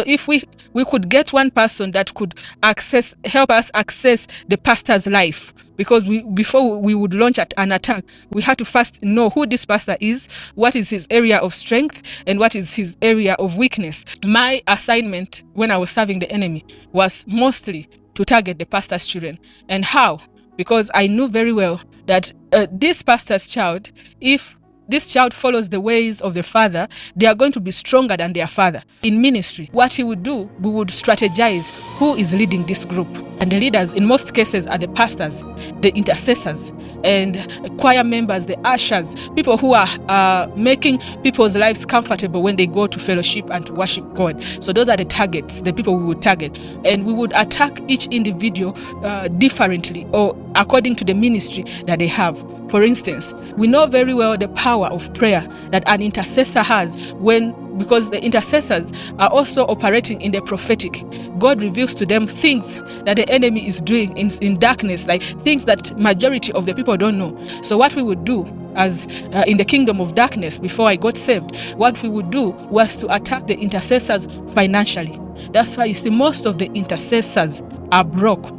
if we could get one person that could help us access the pastor's life, because before we would launch an attack, we had to first know who this pastor is, what is his area of strength, and what is his area of weakness. My assignment when I was serving the enemy was mostly to target the pastor's children. And how? Because I knew very well that this pastor's child, if this child follows the ways of the father, they are going to be stronger than their father. In ministry, what he would do, we would strategize who is leading this group. And the leaders, in most cases, are the pastors, the intercessors, and choir members, the ushers, people who are making people's lives comfortable when they go to fellowship and to worship God. So those are the targets, the people we would target. And we would attack each individual differently or according to the ministry that they have. For instance, we know very well the power of prayer that an intercessor has because the intercessors are also operating in the prophetic. God reveals to them things that the enemy is doing in darkness, like things that majority of the people don't know. So what we would do as in the kingdom of darkness before I got saved, what we would do was to attack the intercessors financially. That's why you see most of the intercessors are broke.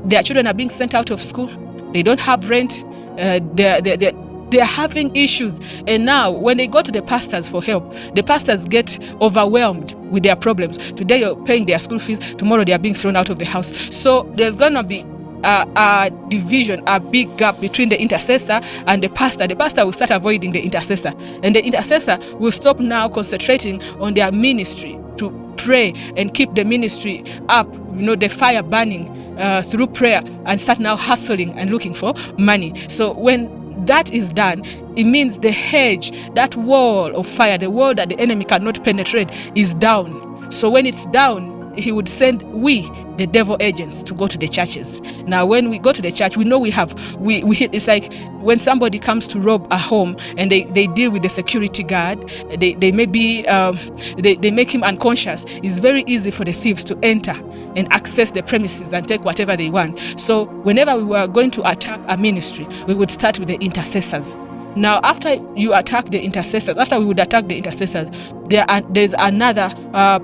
Their children are being sent out of school. They don't have rent. They're having issues. And now when they go to the pastors for help, the pastors get overwhelmed with their problems. Today you're paying their school fees, tomorrow they are being thrown out of the house. So there's gonna be a division, a big gap between the intercessor and the pastor. The pastor will start avoiding the intercessor, and the intercessor will stop now concentrating on their ministry to pray and keep the ministry up, the fire burning through prayer, and start now hustling and looking for money. So when that is done, it means the hedge, that wall of fire, the wall that the enemy cannot penetrate, is down. So when it's down, he would send the devil agents, to go to the churches. Now, when we go to the church, we know we hit. It's like when somebody comes to rob a home and they deal with the security guard. They maybe they make him unconscious. It's very easy for the thieves to enter and access the premises and take whatever they want. So whenever we were going to attack a ministry, we would start with the intercessors. Now, after you attack the intercessors, after we would attack the intercessors, there's another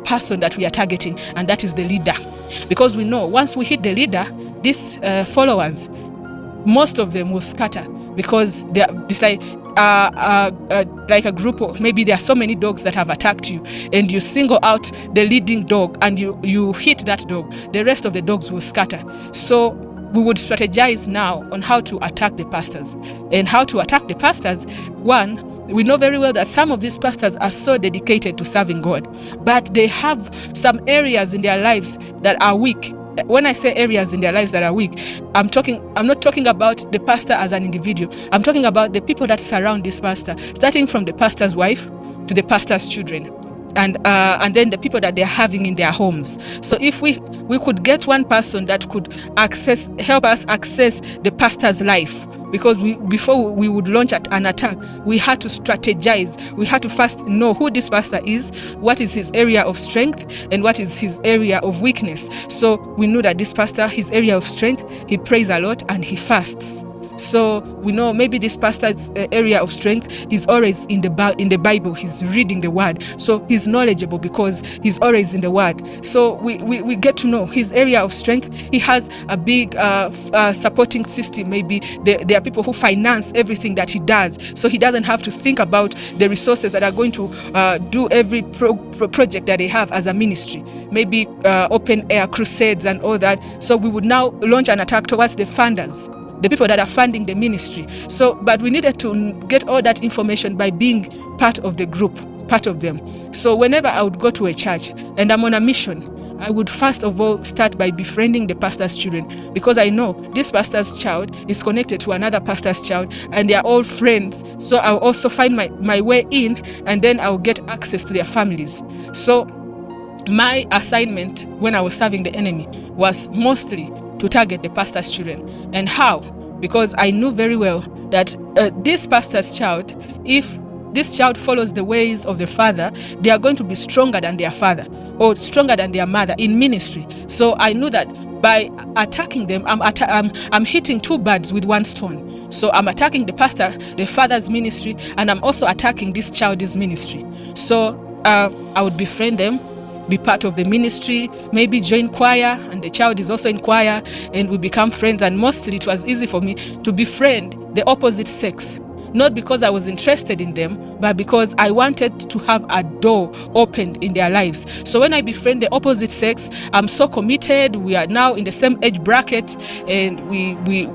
person that we are targeting, and that is the leader. Because we know once we hit the leader, these followers, most of them will scatter, because it's like a group of, maybe there are so many dogs that have attacked you, and you single out the leading dog and you hit that dog, the rest of the dogs will scatter. So we would strategize now on how to attack the pastors. And how to attack the pastors, one, we know very well that some of these pastors are so dedicated to serving God, but they have some areas in their lives that are weak. When I say areas in their lives that are weak, I'm not talking about the pastor as an individual. I'm talking about the people that surround this pastor, starting from the pastor's wife to the pastor's children, and then the people that they're having in their homes. So if we could get one person that could help us access the pastor's life, because before we would launch an attack, we had to strategize. We had to first know who this pastor is, what is his area of strength, and what is his area of weakness. So we knew that this pastor, his area of strength, he prays a lot and he fasts. So we know maybe this pastor's area of strength, he's always in the Bible, he's reading the word, so he's knowledgeable because he's always in the word. So we get to know his area of strength. He has a big supporting system. Maybe there are people who finance everything that he does, so he doesn't have to think about the resources that are going to do every project that they have as a ministry, maybe open air crusades and all that. So we would now launch an attack towards the funders, the people that are funding the ministry. So, but we needed to get all that information by being part of the group, part of them. So whenever I would go to a church and I'm on a mission, I would first of all start by befriending the pastor's children, because I know this pastor's child is connected to another pastor's child and they are all friends. So I'll also find my way in, and then I'll get access to their families. So my assignment when I was serving the enemy was mostly to target the pastor's children. And how? Because I knew very well that this pastor's child, if this child follows the ways of the father, they are going to be stronger than their father or stronger than their mother in ministry. So I knew that by attacking them, I'm hitting two birds with one stone. So I'm attacking the pastor, the father's ministry, and I'm also attacking this child's ministry. So I would befriend them. be part of the ministry, maybe join choir, and the child is also in choir, and we become friends. And mostly it was easy for me to befriend the opposite sex, not because I was interested in them, but because I wanted to have a door opened in their lives. So when I befriend the opposite sex, I'm so committed. We are now in the same age bracket, and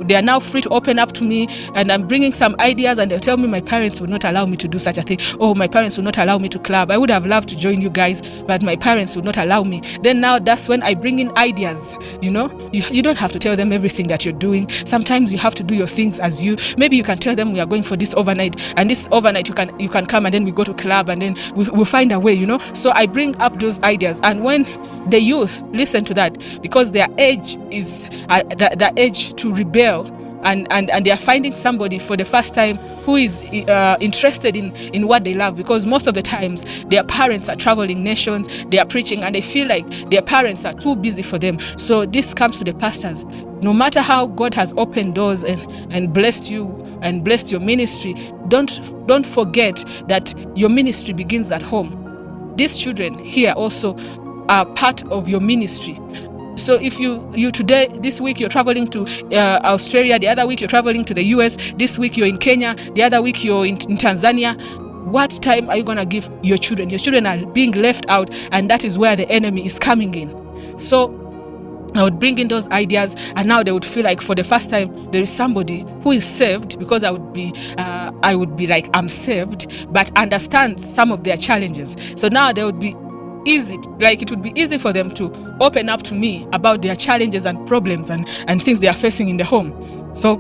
they are now free to open up to me, and I'm bringing some ideas, and they'll tell me my parents would not allow me to do such a thing. Oh, my parents would not allow me to club. I would have loved to join you guys, but my parents would not allow me. Then now that's when I bring in ideas. You don't have to tell them everything that you're doing. Sometimes you have to do your things as you. Maybe you can tell them we are going for this overnight, and this overnight you can come, and then we go to club, and then we'll find a way. So I bring up those ideas, and when the youth listen to that, because their age is the age to rebel, and they are finding somebody for the first time who is interested in what they love, because most of the times their parents are traveling nations, they are preaching, and they feel like their parents are too busy for them. So this comes to the pastors. No matter how God has opened doors and blessed you and blessed your ministry, don't forget that your ministry begins at home. These children here also are part of your ministry. So if you today, this week you're traveling to Australia, the other week you're traveling to the US, this week you're in Kenya, the other week you're in Tanzania, what time are you going to give your children? Your children are being left out, and that is where the enemy is coming in. So I would bring in those ideas, and now they would feel like for the first time there is somebody who is saved, because I would be like, I'm saved, but understand some of their challenges. So now they would be easy, like it would be easy for them to open up to me about their challenges and problems and things they are facing in the home. So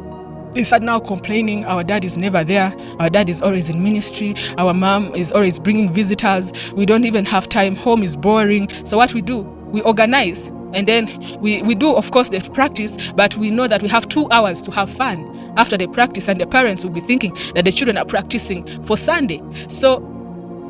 they start now complaining, our dad is never there, our dad is always in ministry, our mom is always bringing visitors, we don't even have time, home is boring. So what we do, we organize, and then we do, of course, the practice, but we know that we have 2 hours to have fun after the practice, and the parents will be thinking that the children are practicing for Sunday. So,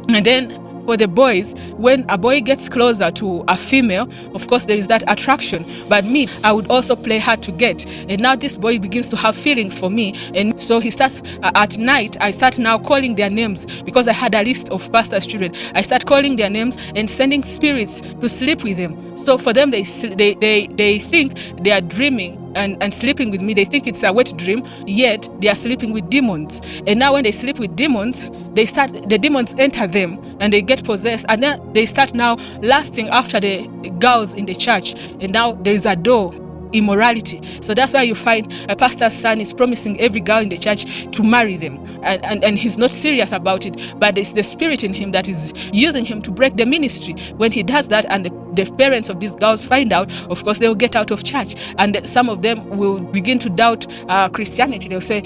and then for the boys, when a boy gets closer to a female, of course there is that attraction, but me, I would also play hard to get, and now this boy begins to have feelings for me, and so he starts at night, I start now calling their names, because I had a list of pastors' children. I start calling their names and sending spirits to sleep with them. So for them, they think they are dreaming and sleeping with me. They think it's a wet dream, yet they are sleeping with demons. And now when they sleep with demons, the demons enter them and they get possessed, and then they start now lasting after the girls in the church, and now there is a door, immorality. So that's why you find a pastor's son is promising every girl in the church to marry them, and he's not serious about it, but it's the spirit in him that is using him to break the ministry. When he does that, and the parents of these girls find out, of course they will get out of church, and some of them will begin to doubt Christianity. They'll say,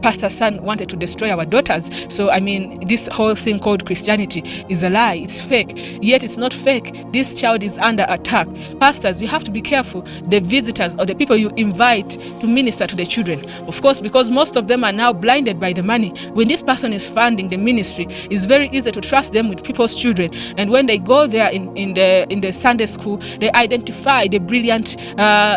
pastor's son wanted to destroy our daughters, so I mean this whole thing called Christianity is a lie, it's fake. Yet it's not fake, this child is under attack. Pastors, you have to be careful the visitors or the people you invite to minister to the children, of course, because most of them are now blinded by the money. When this person is funding the ministry, it's very easy to trust them with people's children, and when they go there in the Sunday school, they identify the brilliant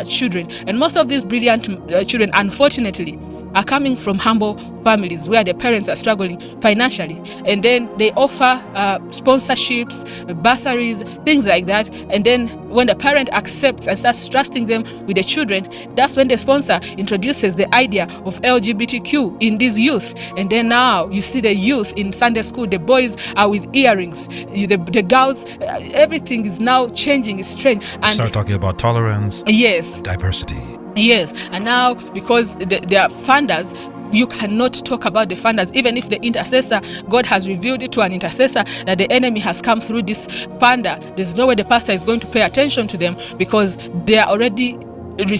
children, and most of these brilliant children, unfortunately, are coming from humble families where their parents are struggling financially, and then they offer sponsorships, bursaries, things like that, and then when the parent accepts and starts trusting them with the children, that's when the sponsor introduces the idea of LGBTQ in these youth, and then now you see the youth in Sunday school, the boys are with earrings, the girls, everything is now changing, it's strange, and start talking about tolerance, yes, diversity. Yes, and now because they are funders, you cannot talk about the funders, even if the intercessor, God has revealed it to an intercessor that the enemy has come through this funder. There's no way the pastor is going to pay attention to them, because they are already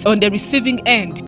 on the receiving end.